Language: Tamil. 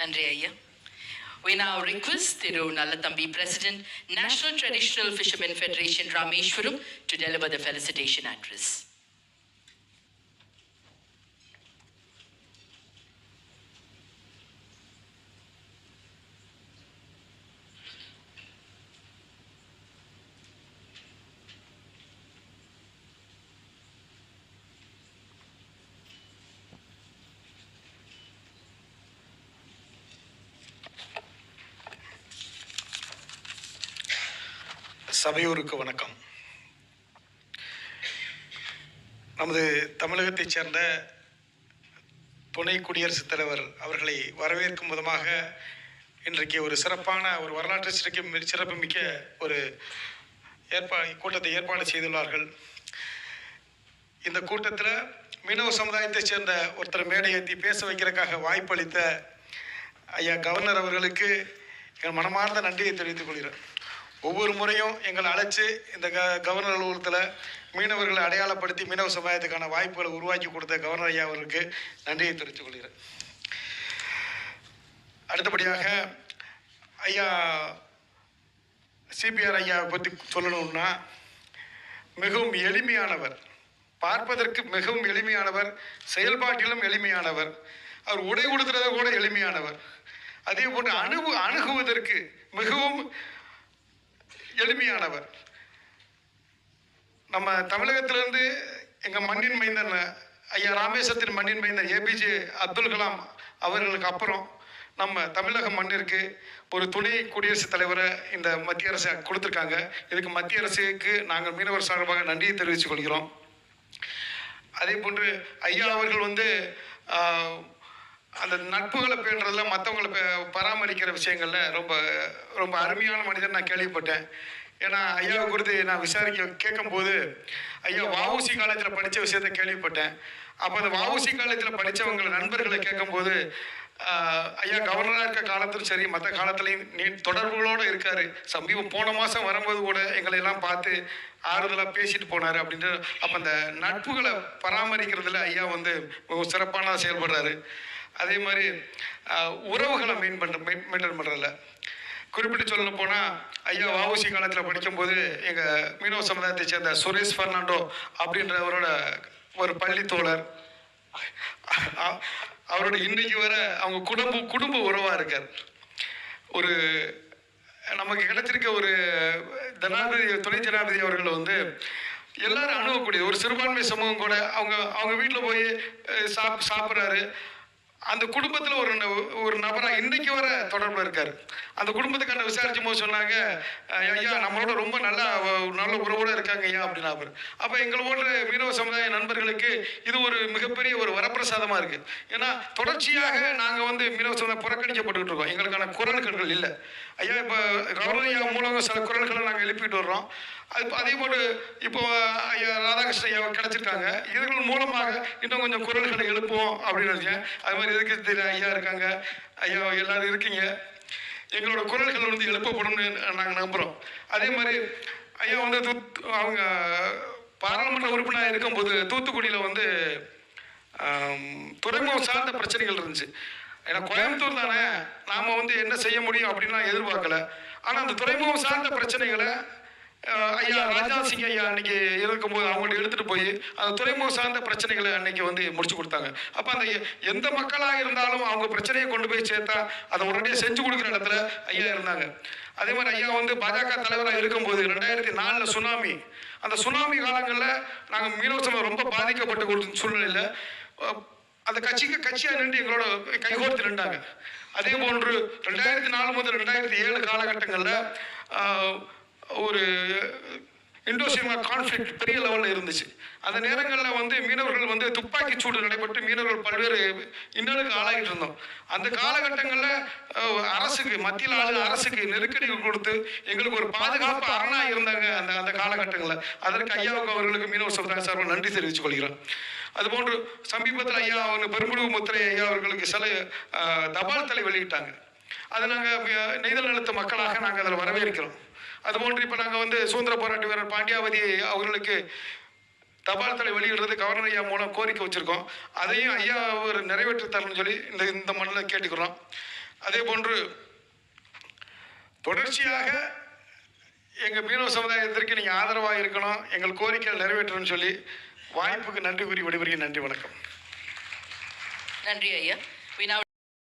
நன்றி ஐயா. We now request Thiru Nalathambi, President, National Traditional Fishermen Federation, Rameshwaram, to deliver the felicitation address. சபையோருக்கு வணக்கம். நமது தமிழகத்தைச் சேர்ந்த துணை குடியரசுத் தலைவர் அவர்களை வரவேற்கும் விதமாக இன்றைக்கு ஒரு சிறப்பான ஒரு வரலாற்று சிறப்புமிக்க ஒரு கூட்டத்தை ஏற்பாடு செய்துள்ளார்கள். இந்த கூட்டத்தில் மீனவ சமுதாயத்தைச் சேர்ந்த ஒருத்தர் மேடை ஏற்றி பேச வைக்கிறதுக்காக வாய்ப்பளித்த ஐயா கவர்னர் அவர்களுக்கு எங்கள் மனமார்ந்த நன்றியை தெரிவித்துக் கொள்கிறேன். ஒவ்வொரு முறையும் எங்களை அழைச்சி இந்த கவர்னர் அலுவலகத்தில் மீனவர்களை அடையாளப்படுத்தி மீனவ சமுதாயத்துக்கான வாய்ப்புகளை உருவாக்கி கொடுத்த கவர்னர் ஐயா அவருக்கு நன்றியை தெரிவித்துக் கொள்கிறேன். அடுத்தபடியாக ஐயா சிபிஆர் ஐயாவை பற்றி சொல்லணும்னா மிகவும் எளிமையானவர், பார்ப்பதற்கு மிகவும் எளிமையானவர், செயல்பாட்டிலும் எளிமையானவர், அவர் உடை உடுத்துறத கூட எளிமையானவர், அதே போன்று அணுகுவதற்கு மிகவும் எளிமையானவர். நம்ம தமிழகத்திலிருந்து எங்கள் மண்ணின் மைந்தன் ஐயா ராமேஸ்வரத்தின் மண்ணின் மைந்தன் ஏபிஜே அப்துல் கலாம் அவர்களுக்கு அப்புறம் நம்ம தமிழக மண்ணிற்கு ஒரு துணை குடியரசுத் தலைவரை இந்த மத்திய அரசு கொடுத்துருக்காங்க. இதுக்கு மத்திய அரசுக்கு நாங்கள் மீனவர் சார்பாக நன்றியை தெரிவித்துக் கொள்கிறோம். அதே போன்று ஐயா அவர்கள் அந்த நட்புகளை பேணுறதுல மற்றவங்களை பராமரிக்கிற விஷயங்களில் ரொம்ப ரொம்ப அருமையான மனிதன் நான் கேள்விப்பட்டேன். ஏன்னா ஐயாவை குறித்து நான் கேட்கும்போது ஐயா வஉசி காலேஜில் படித்த விஷயத்த கேள்விப்பட்டேன். அப்போ அந்த வஉசி காலேஜில் படித்தவங்களை நண்பர்களை கேட்கும்போது ஐயா கவர்னராக இருக்க காலத்திலும் சரி மற்ற காலத்துலேயும் தொடர்புகளோடு இருக்கார். போன மாதம் வரும்போது கூட எங்களை எல்லாம் பார்த்து ஆறுதலாக பேசிட்டு போனார் அப்படின்ட்டு. அப்போ அந்த நட்புகளை பராமரிக்கிறதுல ஐயா மிகவும் சிறப்பானதாக செயல்படுறாரு. அதே மாதிரி உறவுகளை மெயின்டைன் பண்ணுறதில்ல. குறிப்பிட்டு சொல்லணும் போனால் ஐயா வஉசி காலத்தில் படிக்கும்போது எங்கள் மீனவ சமுதாயத்தை சேர்ந்த சுரேஷ் பெர்னாண்டோ அப்படின்றவரோட ஒரு பள்ளி தோழர், அவரோட இன்னைக்கு வர அவங்க குடும்ப உறவாக இருக்கார். ஒரு நமக்கு கிடைச்சிருக்க ஒரு துணை ஜனாதிபதி அவர்கள் எல்லாரும் அணுகக்கூடிய ஒரு சிறுபான்மை சமூகம் கூட அவங்க வீட்டில் போய் சாப்பிட்றாரு. அந்த குடும்பத்தில் ஒரு நபராக இன்னைக்கு வர தொடர்பில் இருக்கார். அந்த குடும்பத்துக்கான விசாரிச்சும் போது சொன்னாங்க, ஐயா நம்மளோட ரொம்ப நல்ல உறவோடு இருக்காங்க ஐயா அப்படின்னா. அப்போ எங்களை போன்ற மீனவ சமுதாய நண்பர்களுக்கு இது ஒரு மிகப்பெரிய ஒரு வரப்பிரசாதமாக இருக்குது. ஏன்னா தொடர்ச்சியாக நாங்கள் மீனவ சமுதாயம் புறக்கணிக்கப்பட்டுக்கிட்டு இருக்கோம். எங்களுக்கான குரல்கள் இல்லை. ஐயா இப்போ கவர்னர் ஐயா மூலம் சில குரல்களை நாங்கள் எழுப்பிட்டு வர்றோம். அதே போல் இப்போ ஐயா ராதாகிருஷ்ணன் ஐயா கிடைச்சிருக்காங்க. இதுகள் மூலமாக இன்னும் கொஞ்சம் குரல்களை எழுப்புவோம் அப்படின்னு நினைச்சேன். அது மாதிரி எதுக்கு ஐயா இருக்காங்க, ஐயா எல்லாரும் இருக்கீங்க, எங்களோட குரல்கள் எழுப்பப்படும்னு நாங்கள் நம்புகிறோம். அதே மாதிரி ஐயா அவங்க பாராளுமன்ற உறுப்பினராக இருக்கும்போது தூத்துக்குடியில் துறைமுகம் சார்ந்த பிரச்சனைகள் இருந்துச்சு. ஏன்னா கோயம்புத்தூர் தானே, நாம் என்ன செய்ய முடியும் அப்படின்லாம் எதிர்பார்க்கல. ஆனால் அந்த துறைமுகம் சார்ந்த பிரச்சனைகளை ஐயா ராஜ்நாத் சிங் ஐயா அன்னைக்கு இருக்கும்போது அவங்கள்ட்ட எடுத்துகிட்டு போய் அந்த துறைமுகம் சார்ந்த பிரச்சனைகளை அன்னைக்கு முடிச்சு கொடுத்தாங்க. அப்போ அந்த எந்த மக்களாக இருந்தாலும் அவங்க பிரச்சனையை கொண்டு போய் சேர்த்தா அதை உடனே செஞ்சு கொடுக்குற இடத்துல ஐயா இருந்தாங்க. அதே மாதிரி ஐயா பாஜக தலைவராக இருக்கும்போது 2004 சுனாமி, அந்த சுனாமி காலங்களில் நாங்கள் மீனவ சமுதாயம் ரொம்ப பாதிக்கப்பட்ட ஒரு சூழ்நிலையில் அந்த கட்சியாக நின்று எங்களோட கைகோர்த்து நின்றாங்க. அதே போன்று 2004 முதல் 2007 காலகட்டங்களில் ஒரு இண்டோசிமா கான்ஃப்ளிக்ட் பெரிய லெவலில் இருந்துச்சு. அந்த நேரங்களில் மீனவர்கள் துப்பாக்கி சூடு நடைபெற்று மீனவர்கள் பல்வேறு இன்னலுக்கு ஆளாகிட்டு இருந்தோம். அந்த காலகட்டங்களில் அரசுக்கு மத்தியில் அரசுக்கு நெருக்கடிகள் கொடுத்து எங்களுக்கு ஒரு பாதுகாப்பு அரணாக இருந்தாங்க அந்த காலகட்டங்களில். அதற்கு ஐயாவுக்கு அவர்களுக்கு மீனவ சமுதாய சார்பாக நன்றி தெரிவித்துக் கொள்கிறோம். அதுபோன்று சமீபத்தில் ஐயா நெடுமுடி முத்திரை ஐயா அவர்களுக்கு சில தபால் தலை வெளியிட்டாங்க. அதை நாங்கள் நெய்தல் நிலத்து மக்களாக நாங்கள் அதில் வரவேற்கிறோம். அதுபோன்று இப்போ நாங்கள் சுதந்திர போராட்ட வீரர் பாண்டியாவதி அவர்களுக்கு தபால் தலை வெளியிடுறது கவர்னர் ஐயா மூலம் கோரிக்கை வச்சுருக்கோம். அதையும் ஐயா ஒரு நிறைவேற்றி தரணும்னு சொல்லி இந்த மண்ணில் கேட்டுக்கிறோம். அதே போன்று தொடர்ச்சியாக எங்கள் மீனவ சமுதாயத்திற்கு நீங்கள் ஆதரவாக இருக்கணும், எங்கள் கோரிக்கைகள் நிறைவேற்றணும்னு சொல்லி வாய்ப்புக்கு நன்றி கூறி விடைபெறுகிறேன். நன்றி, வணக்கம். நன்றி ஐயா. We now